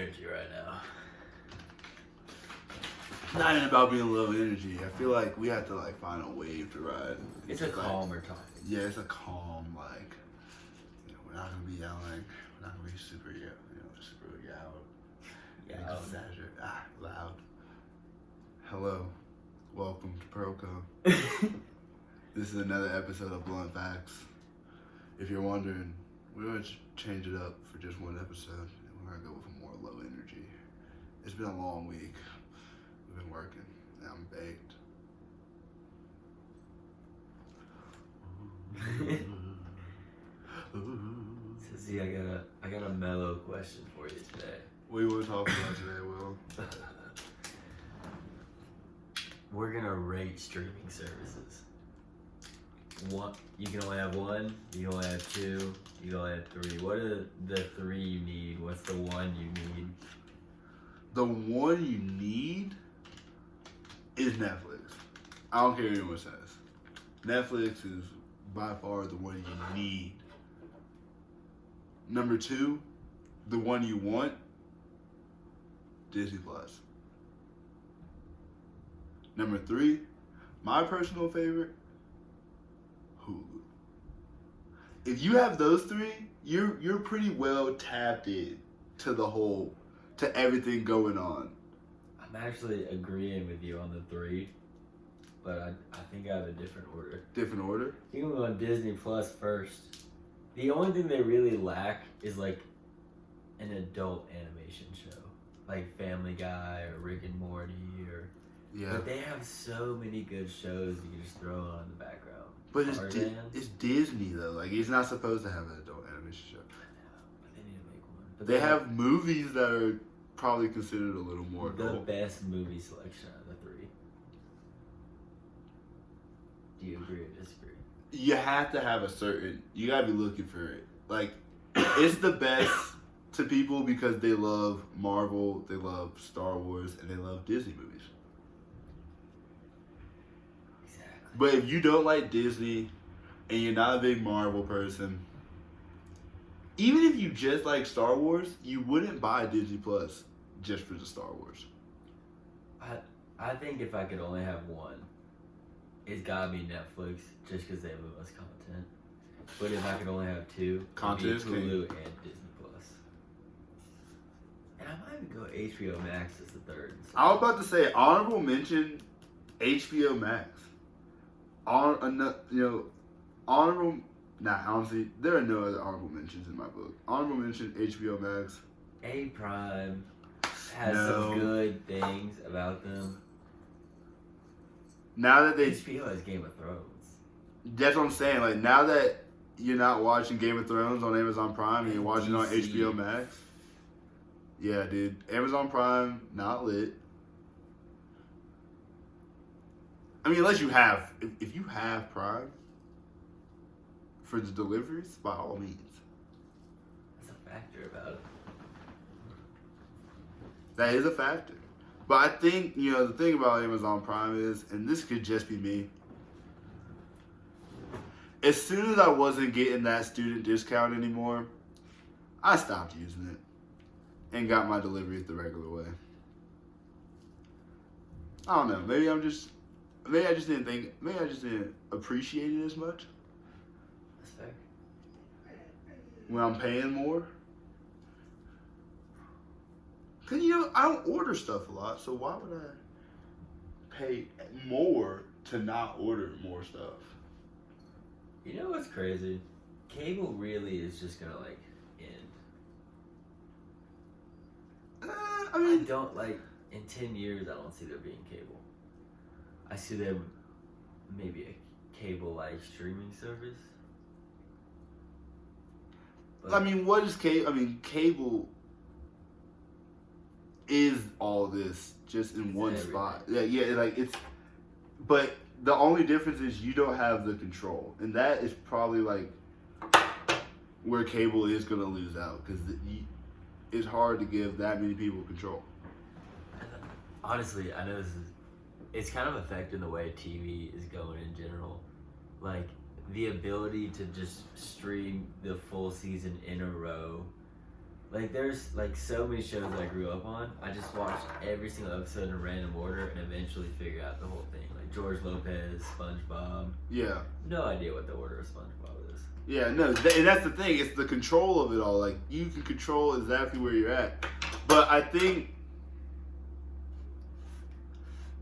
energy right now. Not even about being low energy. I feel like we have to like find a wave to ride. It's a calmer topic. Yeah, it's a calm, like, we're not gonna be yelling. We're not gonna be super, super loud. Hello, welcome to Proco. This is another episode of Blunt Facts. If you're wondering, we're gonna change it up for just one episode, and we're gonna go with more low energy. It's been a long week. We've been working, and I'm baked. So see, I got a mellow question for you today. What do you want to talk about today, Will? We're gonna rate streaming services. One, you can only have one. You can only have two. You can only have three. What are the three you need? What's the one you need? The one you need is Netflix. I don't care what anyone says. Netflix is by far the one you need. Number two, the one you want, Disney Plus. Number three, my personal favorite, Hulu. If you have those three, you're pretty well tapped in to everything going on. I'm actually agreeing with you on the three, but I think I have a different order. Different order? You can go on Disney Plus first. The only thing they really lack is like an adult animation show, like Family Guy or Rick and Morty or. Yeah. But they have so many good shows you can just throw on in the background. But it's Disney though. Like it's not supposed to have an adult animation show. I know, but they need to make one. But they have movies that are probably considered a little more adult. The best movie selection out of the three. Do you agree or disagree? You have to have you gotta be looking for it. Like, it's the best to people because they love Marvel, they love Star Wars, and they love Disney movies. Exactly. But if you don't like Disney and you're not a big Marvel person, even if you just like Star Wars, you wouldn't buy Disney Plus just for the Star Wars. I think if I could only have one, it's gotta be Netflix, just because they have the most content. But if I could only have two, Content it'd be Hulu and Disney Plus. And I might even go HBO Max as the third. So. I was about to say honorable mention HBO Max. Honestly, there are no other honorable mentions in my book. Honorable mention HBO Max. A Prime has some good things about them. Now that HBO has Game of Thrones. That's what I'm saying. Like now that you're not watching Game of Thrones on Amazon Prime and you're watching it on HBO Max. Yeah, dude. Amazon Prime, not lit. I mean, unless you have, if you have Prime for the deliveries, by all means. That's a factor about it. That is a factor. But I think, the thing about Amazon Prime is, and this could just be me, as soon as I wasn't getting that student discount anymore, I stopped using it and got my deliveries the regular way. I don't know. Maybe I just didn't appreciate it as much. That's fair. When I'm paying more. Because, I don't order stuff a lot, so why would I pay more to not order more stuff? You know what's crazy? Cable really is just gonna, end. I don't, in 10 years, I don't see there being cable. I see there maybe a cable-like streaming service. But, what is cable? Cable is all this just in one spot. Yeah, but the only difference is you don't have the control, and that is probably where cable is gonna lose out because it's hard to give that many people control. Honestly, I know it's kind of affecting the way TV is going in general. The ability to just stream the full season in a row Like there's like so many shows I grew up on. I just watched every single episode in a random order and eventually figured out the whole thing. Like George Lopez, SpongeBob. Yeah. No idea what the order of SpongeBob is. Yeah, no, and that's the thing. It's the control of it all. Like, you can control exactly where you're at. But I think...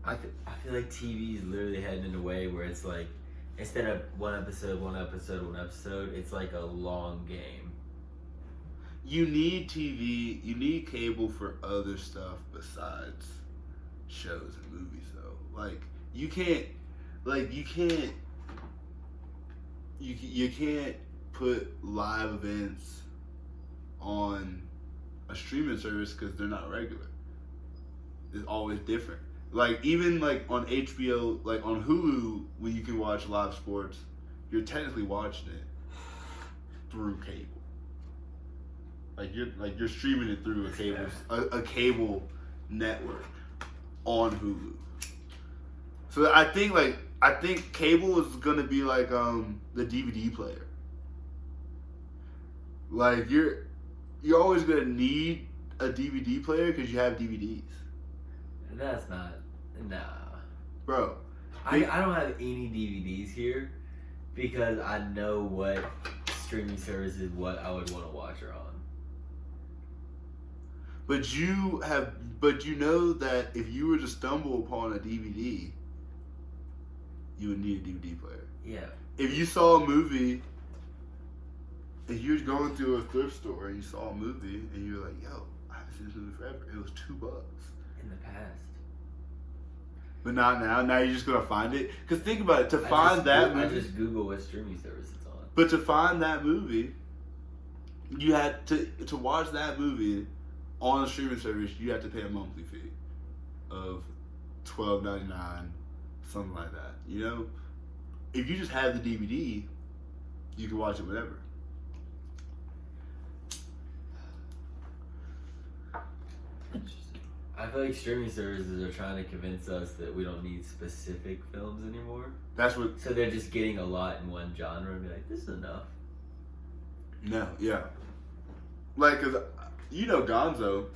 I feel like TV is literally heading in a way where it's like, instead of one episode, it's like a long game. You need TV, you need cable for other stuff besides shows and movies, though. Like, you can't put live events on a streaming service because they're not regular. It's always different. Like, even like on HBO, like on Hulu, when you can watch live sports, you're technically watching it through cable. Like you're streaming it through a cable network on Hulu. So I think cable is gonna be like the DVD player. Like you're always gonna need a DVD player because you have DVDs. That's not, nah. Bro. I don't have any DVDs here because I know what streaming services what I would want to watch her on. But you know that if you were to stumble upon a DVD, you would need a DVD player. Yeah. If you saw a movie, if you were going through a thrift store and you saw a movie and you were like, yo, I haven't seen this movie forever. It was $2. In the past. But not now. Now you're just gonna find it. Cause think about it. I just Google what streaming service it's on. But to find that movie, you had to watch that movie on a streaming service. You had to pay a monthly fee of $12.99, something like that. You know, if you just have the DVD, you can watch it whenever. I feel like streaming services are trying to convince us that we don't need specific films anymore. That's what. So they're just getting a lot in one genre and be like, this is enough. No, yeah. Like, cause you know Gonzo,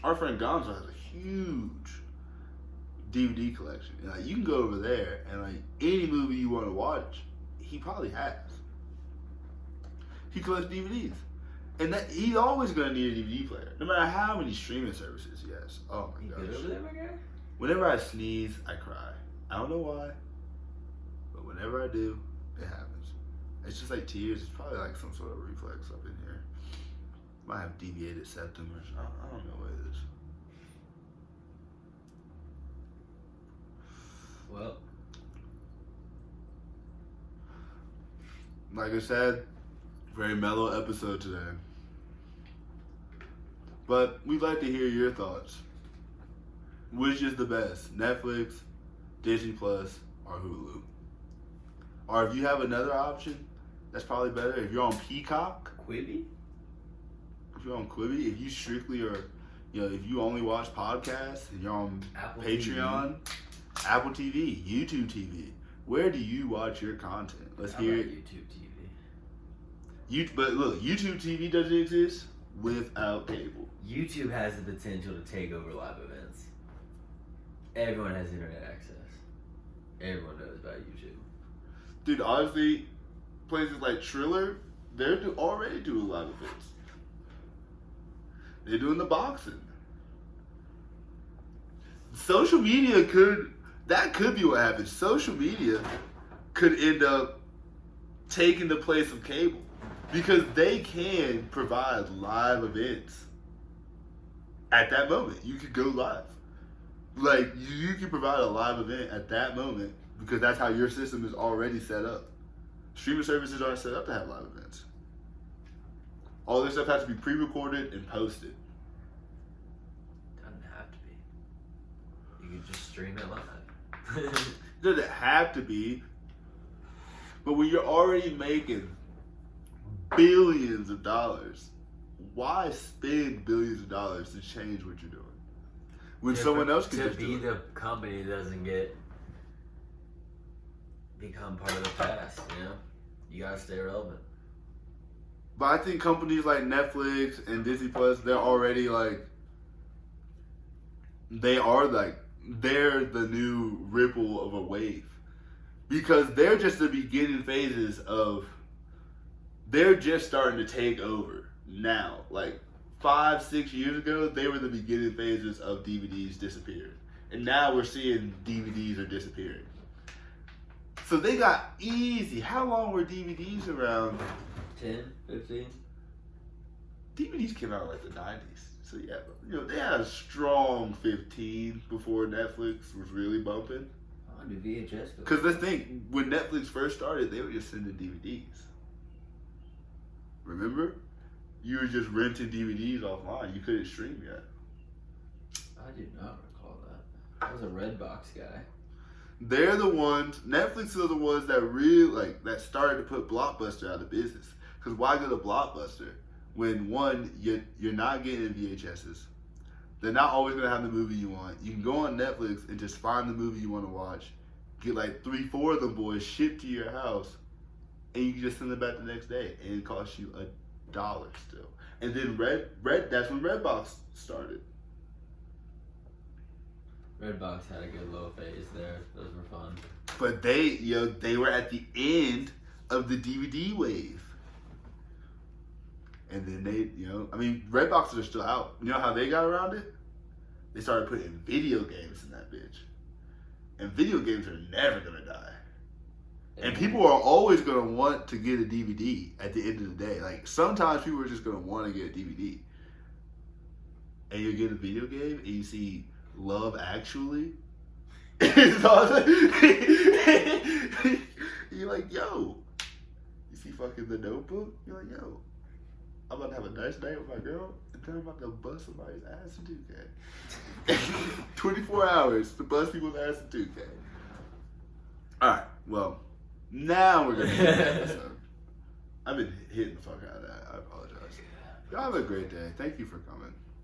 our friend Gonzo has a huge DVD collection. And like, you can go over there and like any movie you want to watch, he probably has. He collects DVDs. And that he's always gonna need a DVD player, no matter how many streaming services he has. Oh my gosh! You good over there, my guy? Whenever I sneeze, I cry. I don't know why, but whenever I do, it happens. It's just like tears. It's probably like some sort of reflex up in here. Might have deviated septum or something. I don't know what it is. Well, like I said, very mellow episode today. But we'd like to hear your thoughts. Which is the best, Netflix, Disney Plus, or Hulu? Or if you have another option, that's probably better. If you're on Peacock, Quibi? if you're on Quibi, if you strictly are, you know, if you only watch podcasts and you're on Apple Patreon, TV. Apple TV, YouTube TV, where do you watch your content? Let's How hear about it. YouTube TV? But look, YouTube TV doesn't exist without cable. YouTube has the potential to take over live events. Everyone has internet access. Everyone knows about YouTube. Dude, honestly, places like Triller, they're already doing live events. They're doing the boxing. Social media could be what happens. Social media could end up taking the place of cable because they can provide live events at that moment. You could go live. Like, you can provide a live event at that moment because that's how your system is already set up. Streaming services aren't set up to have live events. All their stuff has to be pre-recorded and posted. Doesn't have to be. You can just stream it live. Doesn't have to be. But when you're already making billions of dollars, why spend billions of dollars to change what you're doing? When someone else can just do it. the company that doesn't become part of the past, you know? You gotta stay relevant. But I think companies like Netflix and Disney Plus, they're already like, they're the new ripple of a wave. Because they're just the beginning phases of, they're just starting to take over now. Like 5-6 years ago, they were the beginning phases of DVDs disappearing. And now we're seeing DVDs are disappearing. So they got easy. How long were DVDs around? 10, 15? DVDs came out in like the 90s. So yeah, they had a strong 15 before Netflix was really bumping. How did VHS go? Because the thing, when Netflix first started, they were just sending DVDs. Remember? You were just renting DVDs offline. You couldn't stream yet. I do not recall that. I was a Redbox guy. They're the ones, Netflix are the ones that really, that started to put Blockbuster out of business. Because why go to Blockbuster when, one, you're not getting VHSs. They're not always going to have the movie you want. You can go on Netflix and just find the movie you want to watch. Get like 3-4 of them boys shipped to your house. And you can just send them back the next day. And it costs you $1 still. And then that's when Redbox started. Redbox had a good little phase there. Those were fun. But they were at the end of the DVD wave. And then Redboxes are still out. You know how they got around it? They started putting video games in that bitch. And video games are never gonna die. And people are always gonna want to get a DVD at the end of the day. Like sometimes people are just gonna want to get a DVD. And you get a video game and you see Love Actually. You're like, yo. You see fucking The Notebook? You're like, yo. I'm about to have a nice night with my girl, and then I'm about to bust somebody's ass in 2K. 24 hours to bust people's ass in 2K. Alright, well, now we're gonna get the episode. I've been hitting the fuck out of that. I apologize. Y'all have a great day. Thank you for coming.